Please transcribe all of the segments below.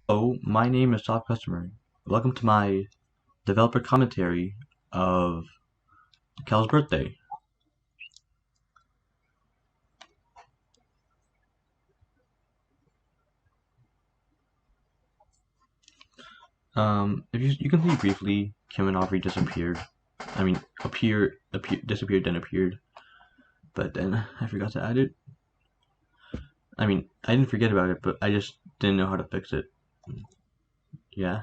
Hello, my name is Top Customer. Welcome to my developer commentary of Cal's birthday. If you can see briefly, Kim and Aubrey disappeared. I mean, disappeared, then appeared. But then I forgot to add it. I mean, I didn't forget about it, but I just didn't know how to fix it. Yeah.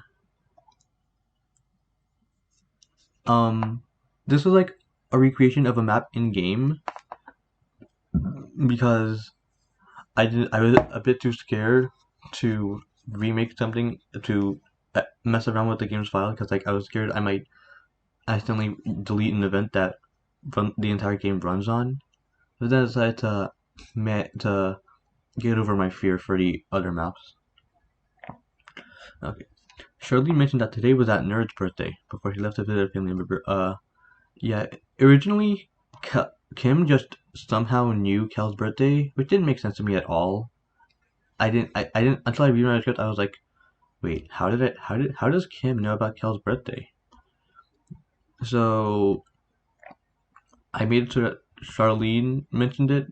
Um, this was like a recreation of a map in game because I was a bit too scared to remake something to mess around with the game's file because like I was scared I might accidentally delete an event that the entire game runs on. But then I decided to get over my fear for the other maps. Okay. Shirley mentioned that today was that nerd's birthday before he left to visit a family member. Yeah. Originally, Kim just somehow knew Kel's birthday, which didn't make sense to me at all. I didn't until I reread my script. I was like, wait, how does Kim know about Kel's birthday? So I made it so that Charlene mentioned it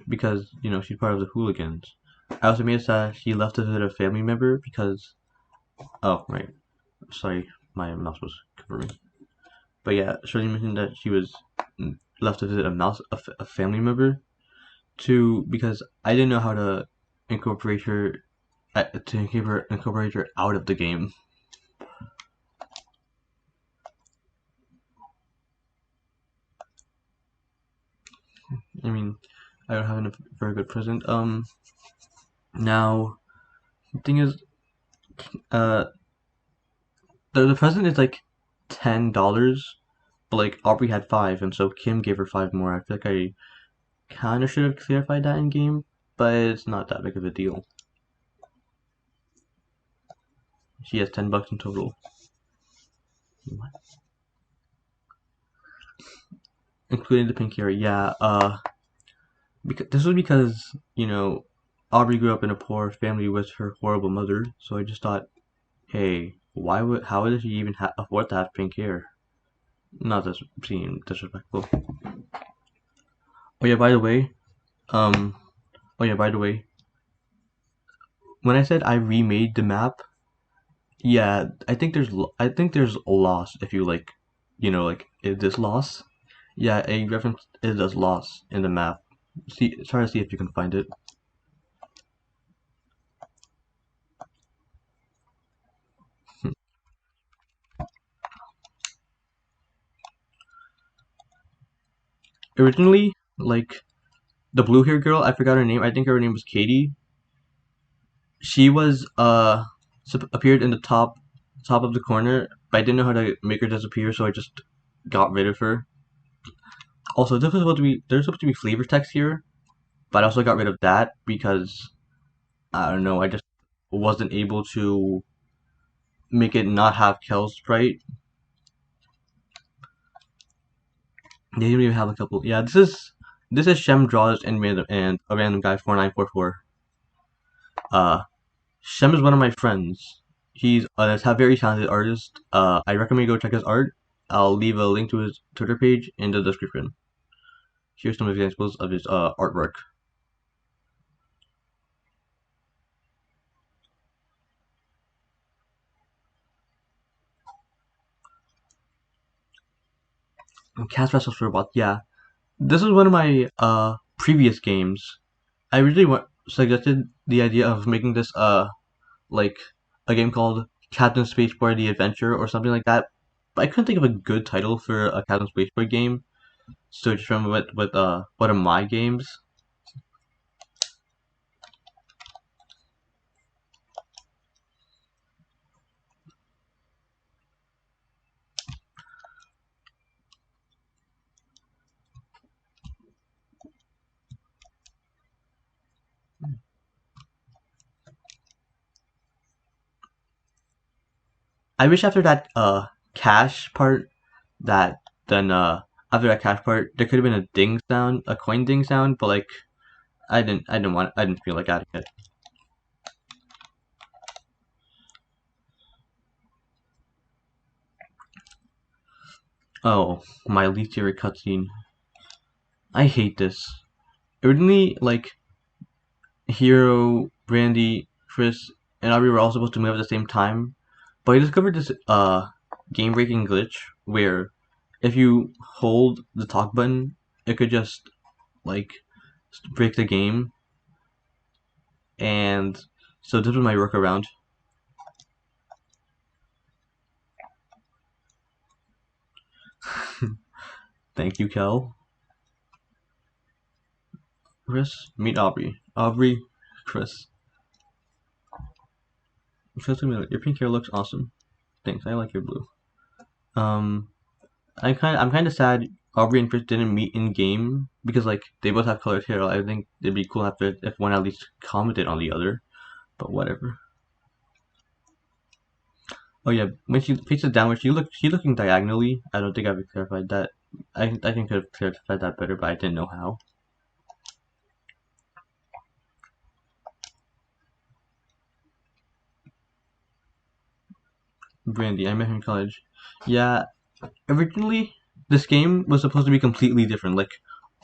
because she's part of the hooligans. I also made it so that she left to visit a family member because oh right, sorry, my mouse was covering. But yeah, Charlene mentioned that she was left to visit a family member to because I didn't know how to incorporate her incorporate her out of the game. I mean, I don't have a very good present. Now the thing is, uh, the present is like $10, but like Aubrey had five, and so Kim gave her five more. I feel like I kind of should have clarified that in game, but it's not that big of a deal. She has $10 in total, including the pink hair. Yeah, because this was because Aubrey grew up in a poor family with her horrible mother, so I just thought, hey, how would she even afford to have pink hair? Not this seem disrespectful. Oh yeah, by the way, um, oh yeah, by the way, when I said I remade the map, yeah, I think there's a loss if you like, like is this loss? Yeah, a reference is this loss in the map. Try to see if you can find it. Originally, like the blue hair girl, I forgot her name. I think her name was Katie. She was appeared in the top of the corner, but I didn't know how to make her disappear, so I just got rid of her. Also, there's supposed to be flavor text here, but I also got rid of that because I don't know, I just wasn't able to make it not have Kel's sprite. They didn't even have a couple. Yeah, this is Shem draws and a random guy 4944. Uh, Shem is one of my friends. He's a very talented artist. I recommend you go check his art. I'll leave a link to his Twitter page in the description. Here's some examples of his artwork. Cast Vessels for Robot. Yeah, this is one of my previous games. I originally suggested the idea of making this like a game called Captain Spaceboard: The Adventure or something like that. But I couldn't think of a good title for a Captain Spaceboard game, so I just went with one of my games. I wish after that cash part that then after that cash part there could have been a ding sound, a coin ding sound, but like I didn't feel like adding it. Oh, my least favorite cutscene. I hate this. Originally, like, Hero, Brandy, Chris, and Aubrey were all supposed to move at the same time, but I discovered this game breaking glitch where if you hold the talk button, it could just like break the game, and so this was my workaround. Thank you, Kel. Chris, meet Aubrey. Aubrey, Chris. Your pink hair looks awesome. Thanks, I like your blue. Um, I'm kind of sad Aubrey and Chris didn't meet in game because like they both have colored hair. I think it'd be cool if one at least commented on the other, but whatever. Oh yeah, when she faces downward, she's looking diagonally. I don't think I've clarified that. I think I could have clarified that better, but I didn't know how. Brandy, I met her in college. Yeah, originally this game was supposed to be completely different. Like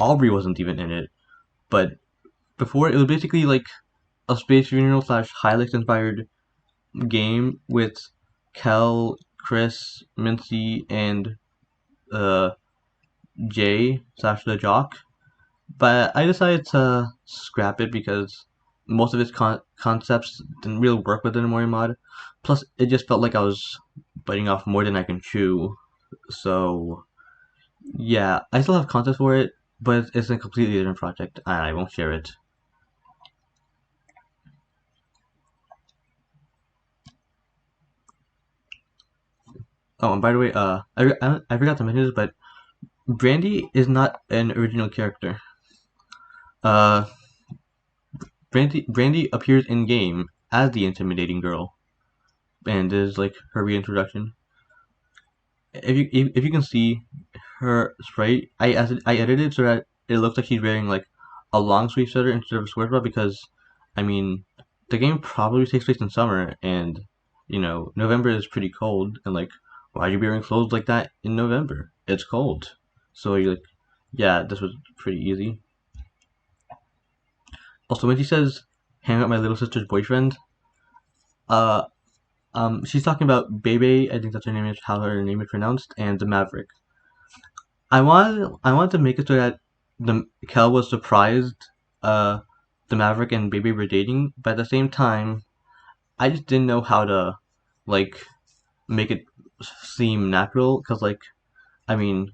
Aubrey wasn't even in it, but before it was basically like a space funeral slash Hylix inspired game with Kel, Chris, Mincy, and uh Jay slash the Jock. But I decided to scrap it because most of its concepts didn't really work with the OMORI mod. Plus, it just felt like I was biting off more than I can chew. So yeah, I still have concepts for it, but it's a completely different project, and I won't share it. Oh, and by the way, I forgot to mention this, but Brandy is not an original character. Uh, Brandy appears in game as the intimidating girl, and is like her reintroduction. If you can see her sprite, I edited so that it looks like she's wearing like a long sleeve sweater instead of a sweater bra because, I mean, the game probably takes place in summer, and November is pretty cold, and like, why'd you be wearing clothes like that in November? It's cold, so you're like, yeah, this was pretty easy. Also, when she says, "Hang out my little sister's boyfriend," uh, she's talking about Bebe. I think that's her name is how her name is pronounced, and the Maverick. I wanted to make it so that the Kel was surprised uh the Maverick and Baby were dating, but at the same time, I just didn't know how to like make it seem natural because like I mean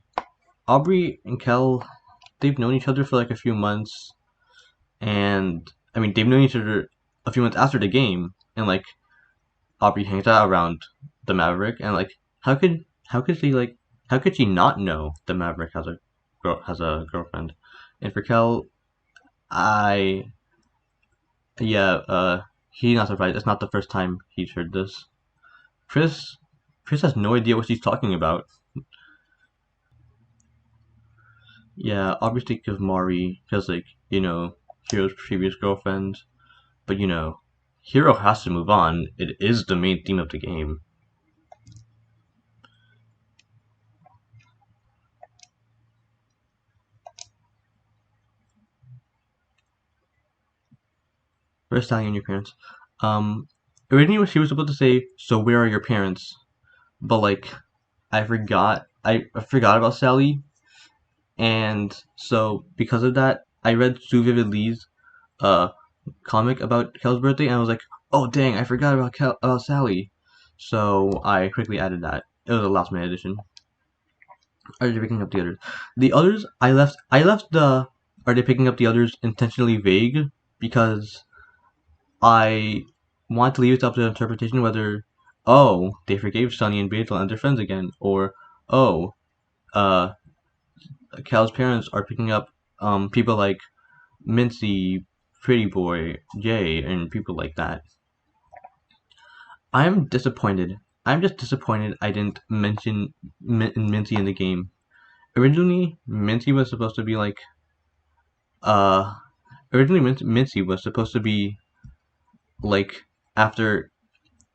Aubrey and Kel they've known each other for like a few months, and I mean they've known each other a few months after the game, and like Aubrey hangs out around the Maverick, and like how could she like how could she not know the Maverick has a girlfriend? And for Kel, I yeah, he's not surprised. It's not the first time he's heard this. Chris Chris has no idea what she's talking about. Yeah, obviously because Mari, because like Hero's previous girlfriend, but Hero has to move on. It is the main theme of the game. First telling your parents. Um, Originally she was supposed to say, "So where are your parents?" But like, I forgot about Sally, and so because of that, I read Sue Vivid Lee's uh comic about Kel's birthday, and I was like, "Oh dang, I forgot about Sally." So I quickly added that. It was a last minute addition. Are they picking up the others? The others, I left the are they picking up the others intentionally vague because I want to leave it up to interpretation whether, oh, they forgave Sunny and Basil and they're friends again, or oh, uh, Cal's parents are picking up people like Mincy, Pretty Boy, Jay, and people like that. I'm disappointed. I'm just disappointed I didn't mention Mincy in the game. Originally, Mincy was supposed to be like, uh, Mincy was supposed to be like after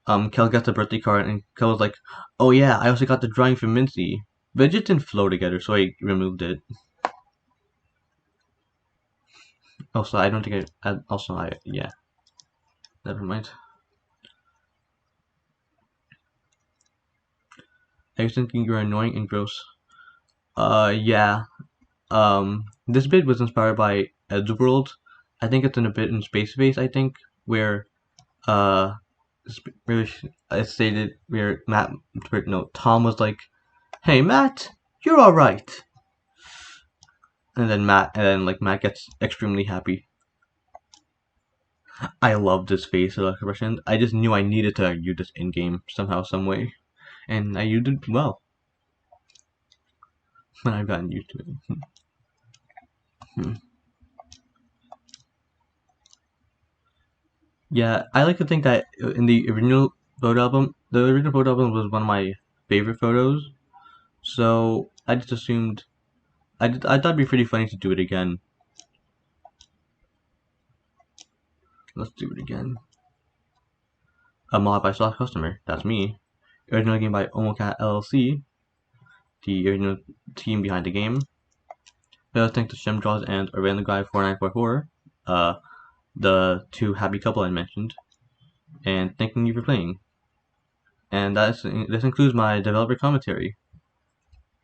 Kel got the birthday card, and Kel was like, "Oh yeah, I also got the drawing from Mincy." but it just didn't flow together, so I removed it. Also, I don't think yeah, never mind. I was thinking you're annoying and gross. Yeah. This bit was inspired by Ed's World. I think it's in a bit in Space Base, I think, where uh, where I stated where Tom was like, "Hey Matt, you're all right," and then Matt gets extremely happy. I love this face expression. I just knew I needed to use this in game somehow, some way, and I used it well. And I've gotten used to it. Yeah, I like to think that in the original photo album was one of my favorite photos. So I just assumed I thought it'd be pretty funny to do it again. Let's do it again. A mod by Slash Customer. That's me. Original game by OMORI LLC, the original team behind the game. Thanks to Shemdraws and a random guy 4944, the two happy couple I mentioned, and thanking you for playing. And this includes my developer commentary.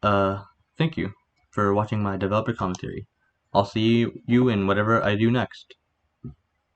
Thank you for watching my developer commentary. I'll see you in whatever I do next.